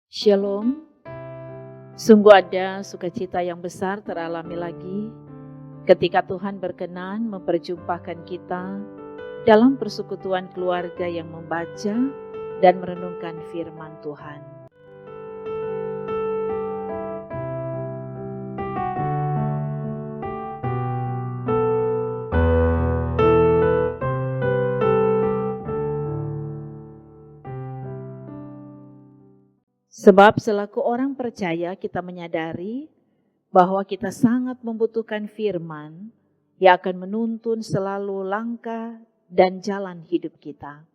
Shalom, sungguh ada sukacita yang besar teralami lagi ketika Tuhan berkenan memperjumpakan kita dalam persekutuan keluarga yang membaca dan merenungkan firman Tuhan. Sebab selaku orang percaya kita menyadari bahwa kita sangat membutuhkan firman yang akan menuntun selalu langkah dan jalan hidup kita.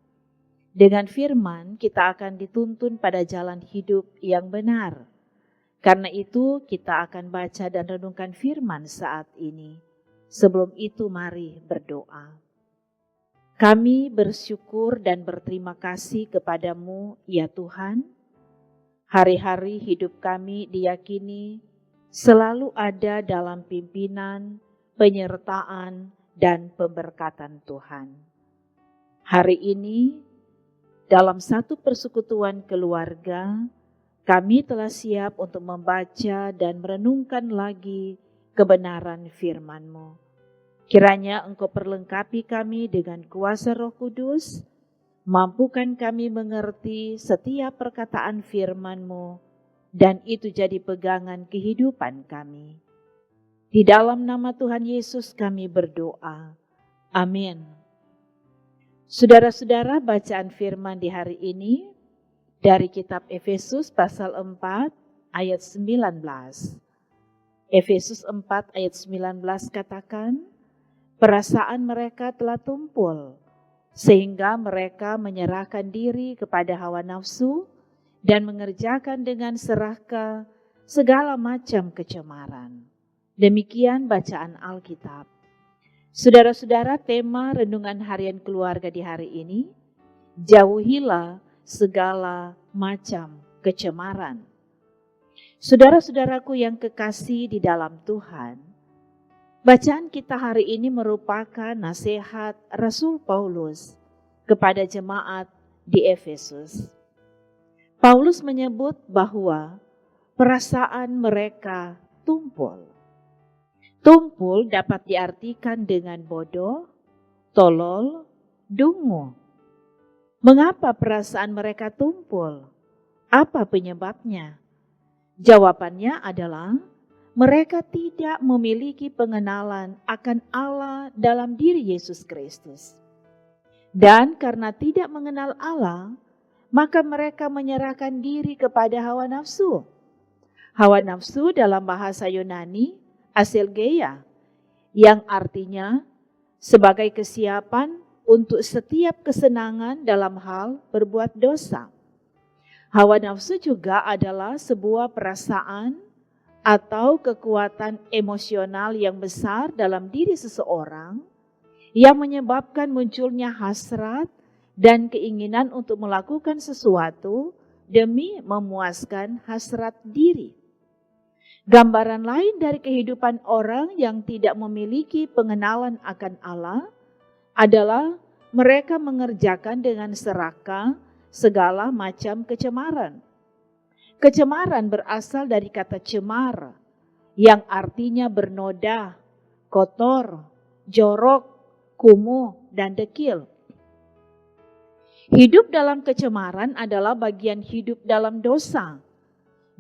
Dengan firman kita akan dituntun pada jalan hidup yang benar. Karena itu kita akan baca dan renungkan firman saat ini. Sebelum itu mari berdoa. Kami bersyukur dan berterima kasih kepadamu ya Tuhan. Hari-hari hidup kami diyakini selalu ada dalam pimpinan, penyertaan, dan pemberkatan Tuhan. Hari ini, dalam satu persekutuan keluarga, kami telah siap untuk membaca dan merenungkan lagi kebenaran firman-Mu. Kiranya Engkau perlengkapi kami dengan kuasa Roh Kudus, mampukan kami mengerti setiap perkataan firman-Mu, dan itu jadi pegangan kehidupan kami. Di dalam nama Tuhan Yesus kami berdoa. Amin. Saudara-saudara, bacaan firman di hari ini dari kitab Efesus pasal 4 ayat 19. Efesus 4 ayat 19 katakan, perasaan mereka telah tumpul, sehingga mereka menyerahkan diri kepada hawa nafsu dan mengerjakan dengan serakah segala macam kecemaran. Demikian bacaan Alkitab. Saudara-saudara, tema renungan harian keluarga di hari ini, jauhilah segala macam kecemaran. Saudara-saudaraku yang kekasih di dalam Tuhan, bacaan kita hari ini merupakan nasihat Rasul Paulus kepada jemaat di Efesus. Paulus menyebut bahwa perasaan mereka tumpul. Tumpul dapat diartikan dengan bodoh, tolol, dungu. Mengapa perasaan mereka tumpul? Apa penyebabnya? Jawabannya adalah mereka tidak memiliki pengenalan akan Allah dalam diri Yesus Kristus. Dan karena tidak mengenal Allah, maka mereka menyerahkan diri kepada hawa nafsu. Hawa nafsu dalam bahasa Yunani, aselgeia, yang artinya sebagai kesiapan untuk setiap kesenangan dalam hal berbuat dosa. Hawa nafsu juga adalah sebuah perasaan atau kekuatan emosional yang besar dalam diri seseorang yang menyebabkan munculnya hasrat dan keinginan untuk melakukan sesuatu demi memuaskan hasrat diri. Gambaran lain dari kehidupan orang yang tidak memiliki pengenalan akan Allah adalah mereka mengerjakan dengan serakah segala macam kecemaran. Kecemaran berasal dari kata cemar, yang artinya bernoda, kotor, jorok, kumuh, dan dekil. Hidup dalam kecemaran adalah bagian hidup dalam dosa,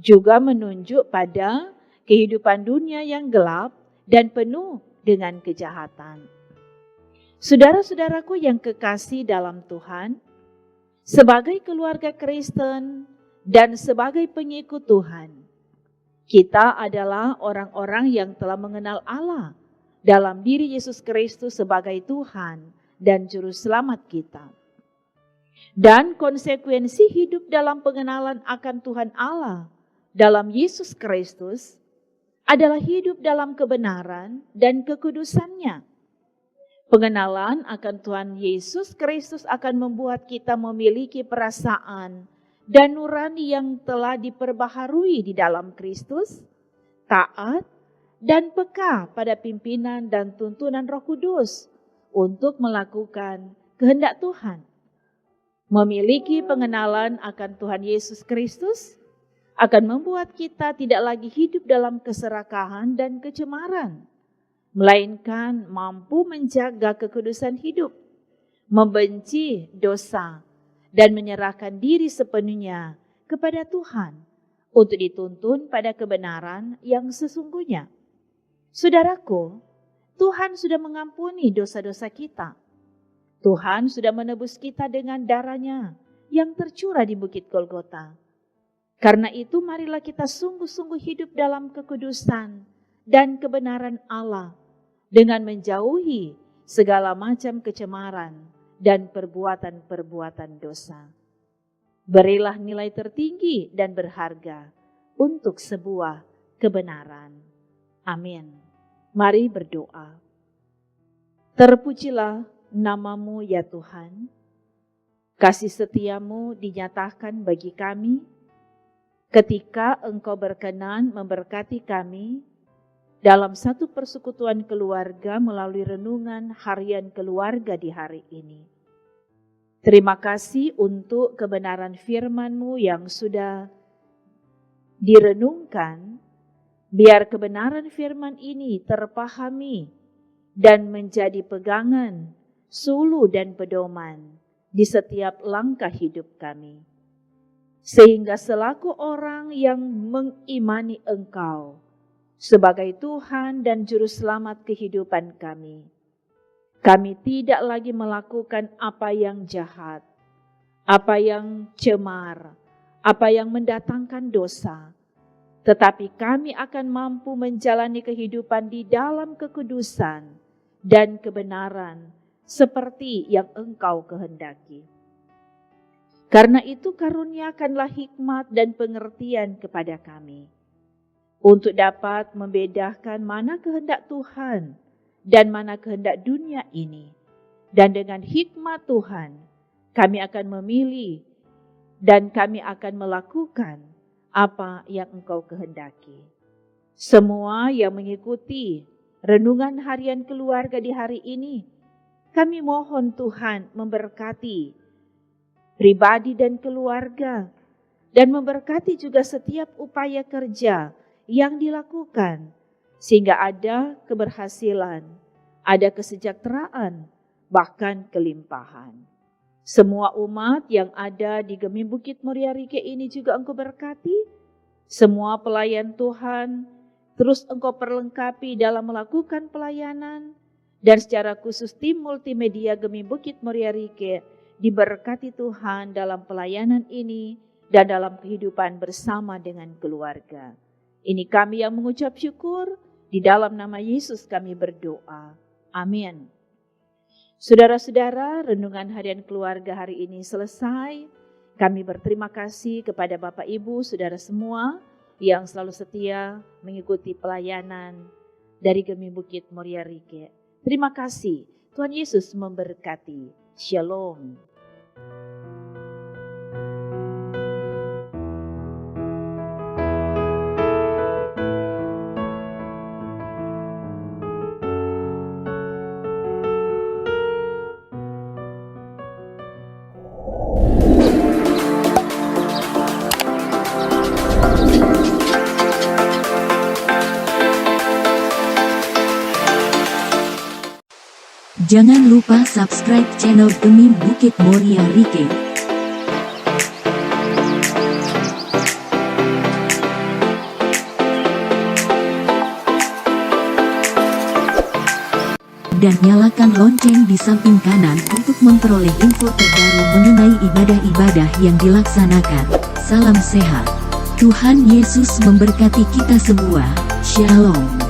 juga menunjuk pada kehidupan dunia yang gelap dan penuh dengan kejahatan. Saudara-saudaraku yang kekasih dalam Tuhan, sebagai keluarga Kristen dan sebagai pengikut Tuhan, kita adalah orang-orang yang telah mengenal Allah dalam diri Yesus Kristus sebagai Tuhan dan Juru Selamat kita. Dan konsekuensi hidup dalam pengenalan akan Tuhan Allah dalam Yesus Kristus adalah hidup dalam kebenaran dan kekudusannya. Pengenalan akan Tuhan Yesus Kristus akan membuat kita memiliki perasaan dan nurani yang telah diperbaharui di dalam Kristus, taat dan peka pada pimpinan dan tuntunan Roh Kudus untuk melakukan kehendak Tuhan. Memiliki pengenalan akan Tuhan Yesus Kristus akan membuat kita tidak lagi hidup dalam keserakahan dan kecemaran, melainkan mampu menjaga kekudusan hidup, membenci dosa, dan menyerahkan diri sepenuhnya kepada Tuhan untuk dituntun pada kebenaran yang sesungguhnya. Saudaraku, Tuhan sudah mengampuni dosa-dosa kita. Tuhan sudah menebus kita dengan darah-Nya yang tercurah di Bukit Golgota. Karena itu marilah kita sungguh-sungguh hidup dalam kekudusan dan kebenaran Allah dengan menjauhi segala macam kecemaran dan perbuatan-perbuatan dosa. Berilah nilai tertinggi dan berharga untuk sebuah kebenaran. Amin. Mari berdoa. Terpujilah nama-Mu ya Tuhan. Kasih setia-Mu dinyatakan bagi kami ketika Engkau berkenan memberkati kami dalam satu persekutuan keluarga melalui renungan harian keluarga di hari ini. Terima kasih untuk kebenaran firman-Mu yang sudah direnungkan. Biar kebenaran firman ini terpahami dan menjadi pegangan, sulu dan pedoman di setiap langkah hidup kami. Sehingga selaku orang yang mengimani Engkau sebagai Tuhan dan Juru Selamat kehidupan kami, kami tidak lagi melakukan apa yang jahat, apa yang cemar, apa yang mendatangkan dosa, tetapi kami akan mampu menjalani kehidupan di dalam kekudusan dan kebenaran seperti yang Engkau kehendaki. Karena itu karuniakanlah hikmat dan pengertian kepada kami, untuk dapat membedakan mana kehendak Tuhan dan mana kehendak dunia ini. Dan dengan hikmat Tuhan, kami akan memilih dan kami akan melakukan apa yang Engkau kehendaki. Semua yang mengikuti renungan harian keluarga di hari ini, kami mohon Tuhan memberkati pribadi dan keluarga, dan memberkati juga setiap upaya kerja yang dilakukan, sehingga ada keberhasilan, ada kesejahteraan, bahkan kelimpahan. Semua umat yang ada di Gemi Bukit Muria Rike ini juga Engkau berkati. Semua pelayan Tuhan terus Engkau perlengkapi dalam melakukan pelayanan. Dan secara khusus tim multimedia Gemi Bukit Muria Rike diberkati Tuhan dalam pelayanan ini dan dalam kehidupan bersama dengan keluarga. Ini kami yang mengucap syukur, di dalam nama Yesus kami berdoa. Amin. Saudara-saudara, renungan harian keluarga hari ini selesai. Kami berterima kasih kepada Bapak Ibu, saudara semua yang selalu setia mengikuti pelayanan dari Gemi Bukit Muria Rike. Terima kasih. Tuhan Yesus memberkati. Shalom. Jangan lupa subscribe channel Gemi Bukit Muria Rike. Dan nyalakan lonceng di samping kanan untuk memperoleh info terbaru mengenai ibadah-ibadah yang dilaksanakan. Salam sehat. Tuhan Yesus memberkati kita semua. Shalom.